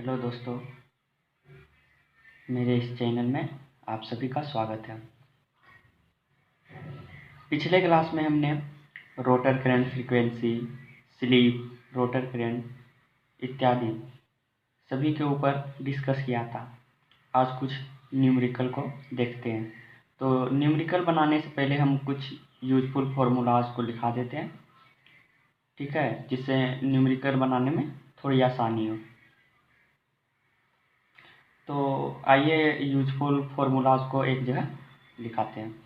Hello दोस्तों, मेरे इस चैनल में आप सभी का स्वागत है। पिछले क्लास में हमने rotor current frequency, sleep, rotor current इत्यादि सभी के ऊपर डिस्कस किया था। आज कुछ न्यूमेरिकल को देखते हैं। तो न्यूमेरिकल बनाने से पहले हम कुछ यूजफुल फार्मूलाज को लिखा देते हैं, ठीक है, जिससे न्यूमेरिकल बनाने में थोड़ी आसानी हो। तो आइए यूजफुल फार्मूलाज को एक जगह लिखाते हैं।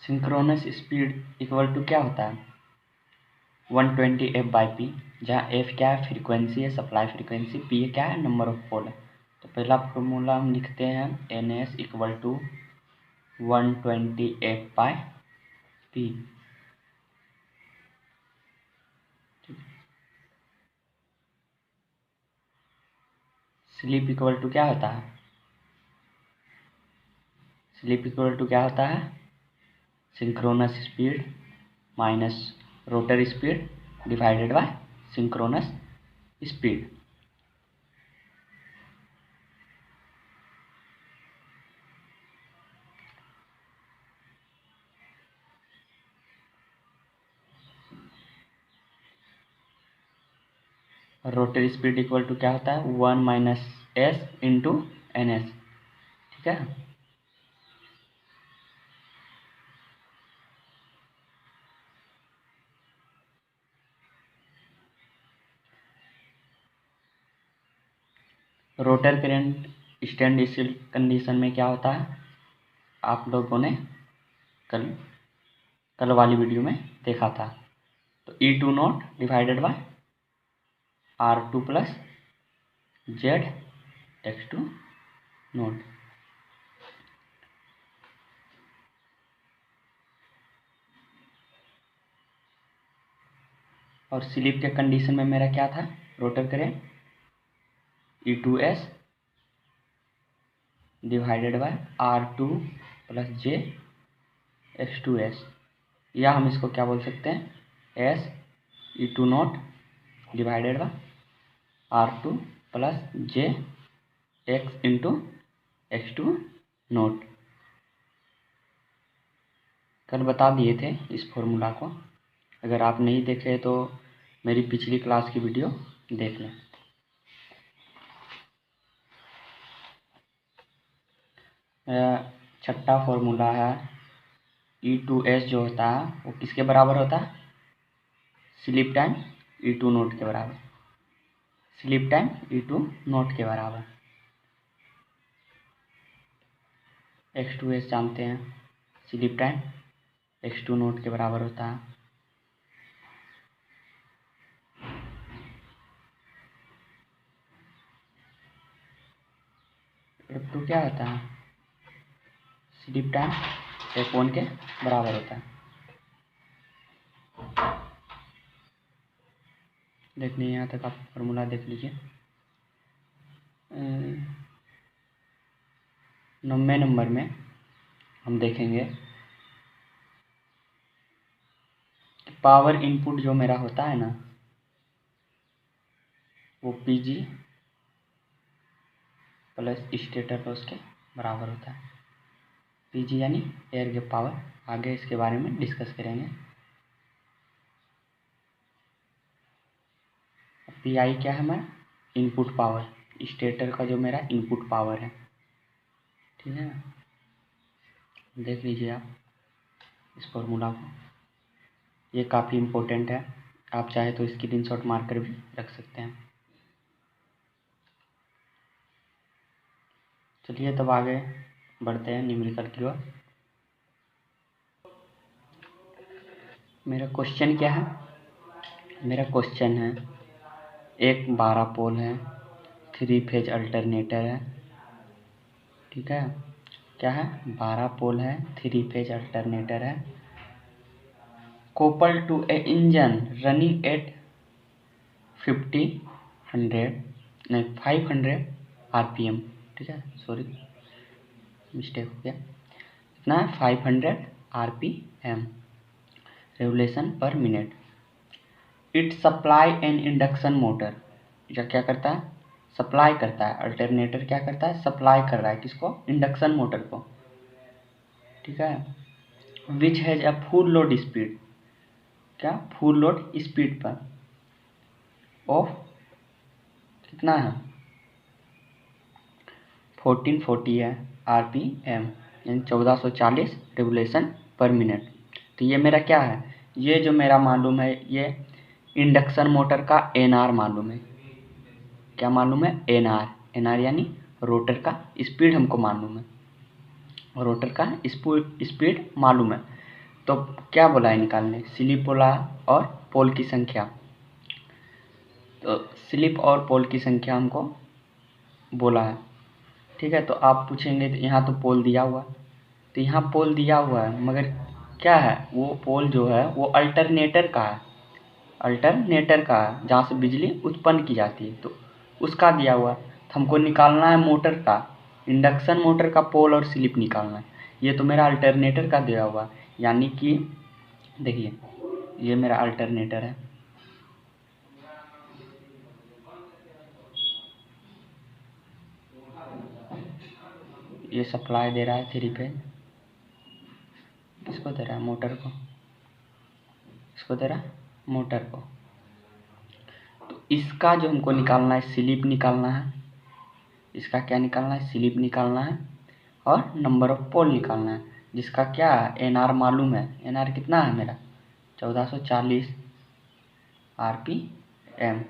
सिंक्रोनस स्पीड इक्वल टू क्या होता है 120 f/p, जहाँ f क्या है, फ्रीक्वेंसी है, सप्लाई फ्रीक्वेंसी, p क्या है, नंबर ऑफ पोल है। तो पहला फॉर्मूला हम लिखते हैं ns equal to 120 f/p। Slip equal to क्या होता है, स्लीप इक्वल टू क्या होता है, synchronous speed minus rotor speed divided by synchronous speed. Rotor speed equal to क्या होता है 1 माइनस s इंटू ns, ठीक है। Rotor current stand still condition में क्या होता है, आप लोगों ने कल वाली वीडियो में देखा था। तो E2 not divided by R2 plus ZX2 not. और स्लिप के कंडीशन में मेरा क्या था, rotor current E2S divided by R2 plus JX2S, या हम इसको क्या बोल सकते हैं S E2 not divided by R2 plus JX into X2 note. कल बता दिए थे इस फॉर्मूला को, अगर आप नहीं देखे तो मेरी पिछली क्लास की वीडियो देख लें। छठा फॉर्मूला है E2S जो होता है वो किसके बराबर होता है, स्लीप टाइम E2 नोट के बराबर, स्लीप टाइम E2 नोट के बराबर। X2S जानते हैं, स्लीप टाइम X2 नोट के बराबर होता है। F2 क्या होता है, स्लीप टाइम F1 के बराबर होता है। देखने यहाँ तक आप फॉर्मूला देख लीजिए। 9वें नंबर में हम देखेंगे कि पावर इनपुट जो मेरा होता है ना वो PG प्लस स्टेटर लॉस के बराबर होता है। PG यानी एयर गैप पावर, आगे इसके बारे में डिस्कस करेंगे। PI क्या है हमारा, इनपुट पावर, स्टेटर का जो मेरा इनपुट पावर है, ठीक है। देख लीजिए आप इस फॉर्मूला को, ये काफ़ी इम्पोर्टेंट है, आप चाहे तो स्क्रीनशॉट मारकर भी रख सकते हैं। चलिए तब आगे बढ़ते हैं न्यूमेरिकल की ओर। मेरा क्वेश्चन क्या है? मेरा क्वेश्चन है एक 12 पोल है, 3 फेज अल्टरनेटर है, ठीक है। क्या है? 12 पोल है, 3 फेज अल्टरनेटर है, coupled to a engine running at 500 RPM, ठीक है, सॉरी मिस्टेक हो गया, कितना है 500 RPM रेवोल्यूशन पर minute. It supply N induction motor, या क्या करता है? सप्लाई करता है। अल्टरनेटर क्या करता है? सप्लाई कर रहा है किसको? इंडक्शन मोटर को, ठीक है। Which has a full load speed, क्या फुल लोड स्पीड पर ऑफ कितना है? 1440 है RPM, यानी 1440 रेवोल्यूशन पर मिनट। तो ये मेरा क्या है? ये जो मेरा मालूम है, ये इंडक्शन मोटर का NR मालूम है। क्या मालूम है? NR यानी रोटर का स्पीड हमको मालूम है, रोटर का स्पीड मालूम है। तो क्या बोला है निकालने? स्लिप बोला और पोल की संख्या। तो स्लिप और पोल की संख्या हमको बोला है, ठीक है। तो आप पूछेंगे तो यहाँ तो पोल दिया हुआ, तो यहाँ पोल दिया हुआ है, मगर क्या है वो पोल जो है वो अल्टरनेटर का है, अल्टरनेटर का है जहाँ से बिजली उत्पन्न की जाती है, तो उसका दिया हुआ। तो हमको निकालना है मोटर का, इंडक्शन मोटर का पोल और स्लिप निकालना है। ये तो मेरा अल्टरनेटर का दिया हुआ, यानी कि देखिए ये मेरा अल्टरनेटर है, ये सप्लाई दे रहा है 3 फेज, किसको दे रहा है? मोटर को, इसको दे रहा है मोटर को। तो इसका जो हमको निकालना है स्लिप निकालना है, इसका क्या निकालना है? स्लिप निकालना है और नंबर ऑफ पोल निकालना है, जिसका क्या है? NR मालूम है। NR कितना है मेरा? 1440 RPM।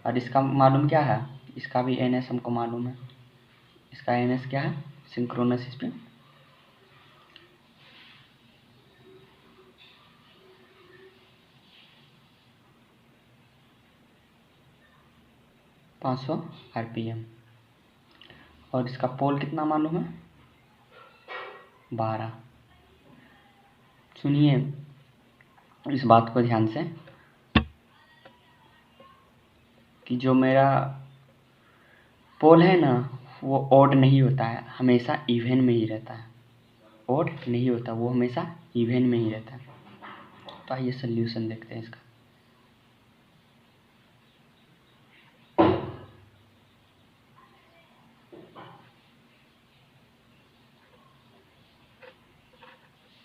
और इसका मालूम क्या है? इसका भी NS हमको मालूम है। इसका NS क्या है? Synchronous speed. (500 RPM) और इसका पोल कितना मालूम है? 12। सुनिए इस बात को ध्यान से कि जो मेरा पोल है ना वो ऑड नहीं होता है, हमेशा इवन में ही रहता है। ऑड नहीं होता, वो हमेशा इवन में ही रहता है। तो आइए सल्यूशन देखते हैं इसका।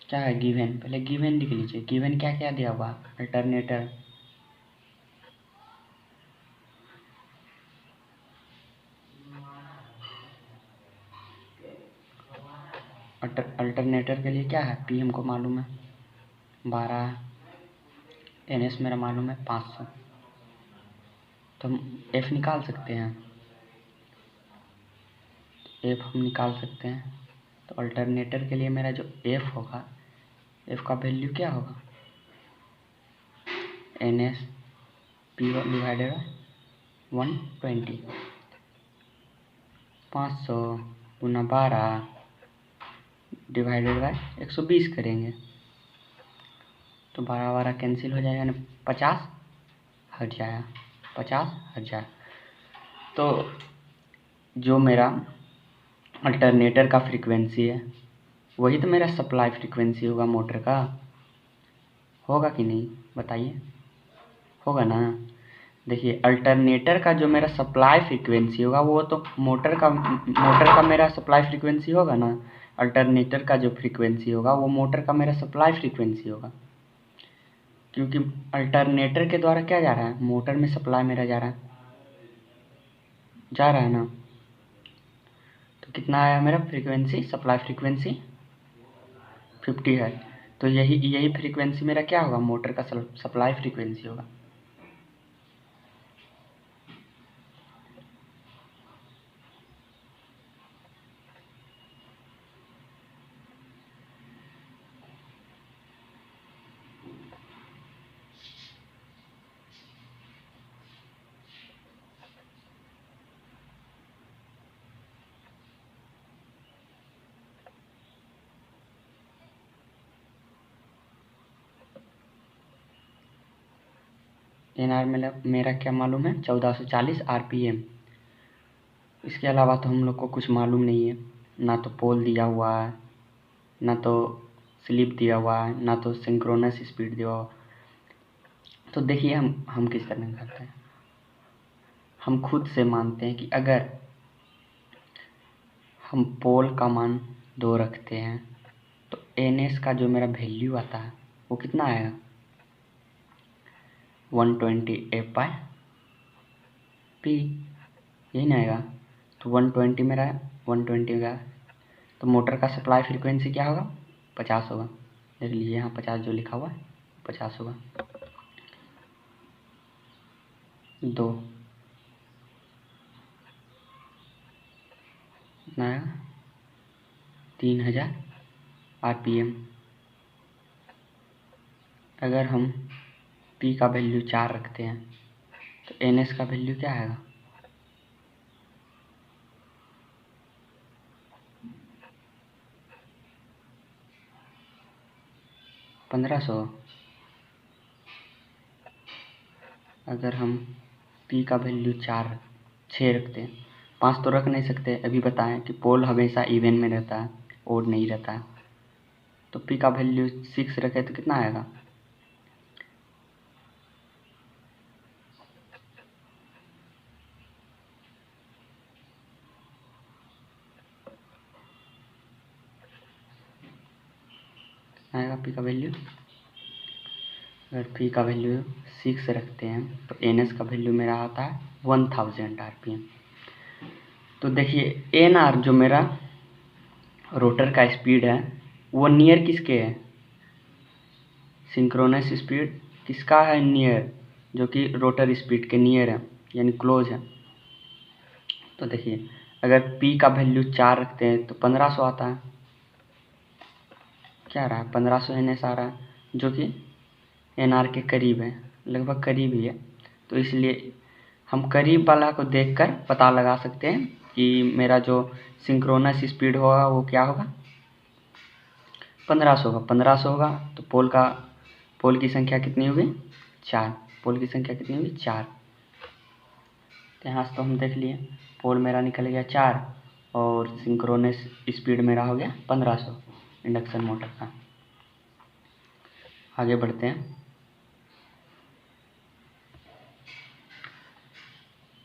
क्या है गिवन? पहले गिवन लिख लीजिए। गिवन क्या क्या दिया हुआ? अल्टरनेटर, अल्टरनेटर के लिए क्या है? P हमको मालूम है 12, NS मेरा मालूम है 500। तो हम F निकाल सकते हैं, F हम निकाल सकते हैं। तो अल्टरनेटर के लिए मेरा जो F होगा, F का वैल्यू क्या होगा? NS P divided by 120, 500 Guna 12 divided by 120 करेंगे तो 12 कैंसिल हो जाएगा, यानी 50 हट जाएगा, 50 हट जाएगा। तो जो मेरा अल्टरनेटर का फ्रीक्वेंसी है वही तो मेरा सप्लाई फ्रीक्वेंसी होगा मोटर का, होगा कि नहीं बताइए? होगा ना। देखिए अल्टरनेटर का जो मेरा सप्लाई फ्रीक्वेंसी होगा वो तो मोटर का मेरा सप्लाई फ्रीक्वेंसी होगा ना। अल्टरनेटर का जो फ्रीक्वेंसी होगा वो मोटर का मेरा सप्लाई फ्रीक्वेंसी होगा, क्योंकि अल्टरनेटर के द्वारा क्या जा रहा है? मोटर में सप्लाई मेरा जा रहा है। जा रहा है ना। तो कितना आया मेरा फ्रीक्वेंसी, सप्लाई फ्रीक्वेंसी 50 है। तो यही फ्रीक्वेंसी मेरा क्या होगा, मोटर का सप्लाई फ्रीक्वेंसी होगा। एनआर मेरा क्या मालूम है, 1440 आरपीएम। इसके अलावा तो हम लोग को कुछ मालूम नहीं है, ना तो पोल दिया हुआ है, ना तो स्लिप दिया हुआ है, ना तो सिंक्रोनस स्पीड दिया हुआ। तो देखिए हम किस तरह करते हैं, हम खुद से मानते हैं कि अगर हम पोल का मान 2 रखते हैं तो एन का जो मेरा वैल्यू आता है वो कितना आएगा, 120 एफ बाय पी, यही ना आएगा। तो 120 मेरा 120 का, तो मोटर का सप्लाई फ्रीक्वेंसी क्या होगा, 50 होगा। देख लीजिए यहाँ 50 जो लिखा हुआ है 50 होगा। 2 कितना आएगा, 3000 आरपीएम। अगर हम पी का वैल्यू 4 रखते हैं तो एन का वैल्यू क्या आएगा, 1500। अगर हम पी का वैल्यू 6 रखते हैं, 5 तो रख नहीं सकते, अभी बताएं कि पोल हमेशा इवन में रहता है, ओड नहीं रहता है। तो पी का वैल्यू 6 रखे तो कितना आएगा, आएगा पी का वैल्यू। अगर पी का वैल्यू 6 रखते हैं तो एन का वैल्यू मेरा आता है 1000 आरपीएम। तो देखिए एन आर जो मेरा रोटर का स्पीड है वो नियर किसके है, सिंक्रोनस स्पीड किसका है, नियर, जो कि रोटर स्पीड के नियर है, यानी क्लोज है। तो देखिए अगर P का वैल्यू 4 रखते हैं तो 1500 आता है, क्या आ रहा है 1500 एन आ रहा है, जो कि एन के करीब है, लगभग करीब ही है। तो इसलिए हम करीब वाला को देखकर पता लगा सकते हैं कि मेरा जो सिंक्रोनस स्पीड होगा वो क्या होगा, 1500 होगा। 1500 होगा तो पोल की संख्या कितनी होगी, 4। पोल की संख्या कितनी होगी, 4। तो यहाँ से तो हम देख लिए पोल मेरा निकल गया 4 और सिंक्रोनस स्पीड मेरा हो गया 1500 इंडक्शन मोटर का। आगे बढ़ते हैं।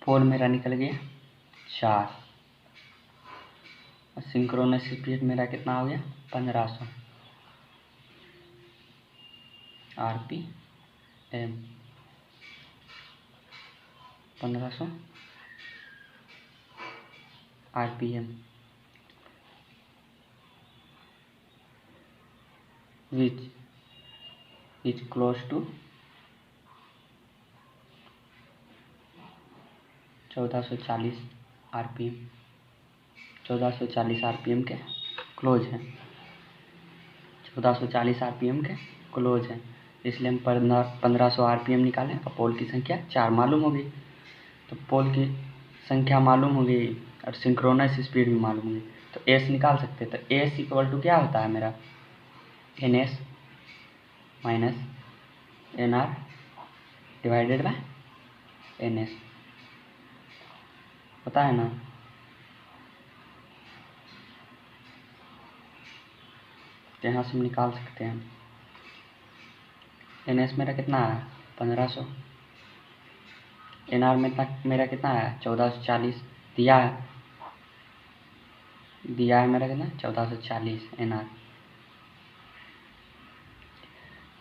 पोल मेरा निकल गया 4 और सिंक्रोनस स्पीड मेरा कितना हो गया, 1500 RPM, 1500 RPM, which is close to 1440 RPM. 1440 RPM के क्लोज है, 1440 आरपीएम के क्लोज है, इसलिए हम 1500 आरपीएम निकालें और पोल की संख्या 4 मालूम होगी। तो पोल की संख्या मालूम हो गई और सिंक्रोनस स्पीड भी मालूम हो गई, तो एस निकाल सकते हैं। तो एस इक्वल टू क्या होता है मेरा, N S minus N R divided by N S, पता है ना। तो यहाँ से हम निकाल सकते हैं, एन एस मेरा कितना है 1500, एन आर में मेरा कितना है 1440 दिया है मेरा कितना 1440 एन आर।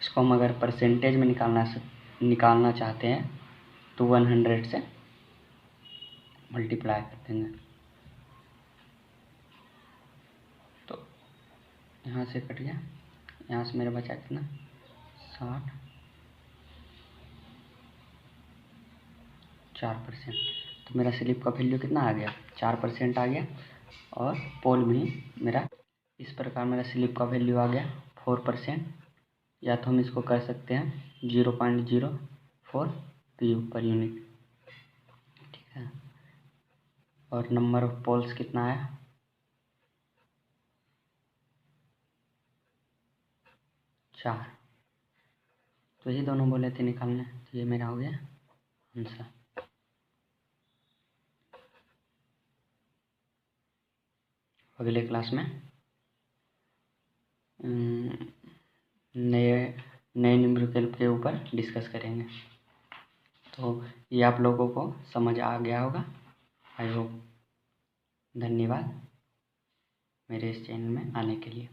इसको हम अगर परसेंटेज में निकालना चाहते हैं तो 100 से मल्टीप्लाई कर देंगे। तो यहाँ से कट गया, यहाँ से मेरा बचा कितना 60, 4%। तो मेरा स्लिप का वैल्यू कितना आ गया 4% आ गया। और पोल भी मेरा इस प्रकार मेरा स्लिप का वैल्यू आ गया 4%, या तो हम इसको कर सकते हैं 0.04 PU पर यूनिट, ठीक है। और नंबर ऑफ पोल्स कितना आया 4। तो ये दोनों बोले थे निकालने, तो ये मेरा हो गया आंसर। अगले क्लास में नए न्यूमेरिकल के ऊपर डिस्कस करेंगे। तो ये आप लोगों को समझ आ गया होगा, आई होप। धन्यवाद मेरे इस चैनल में आने के लिए।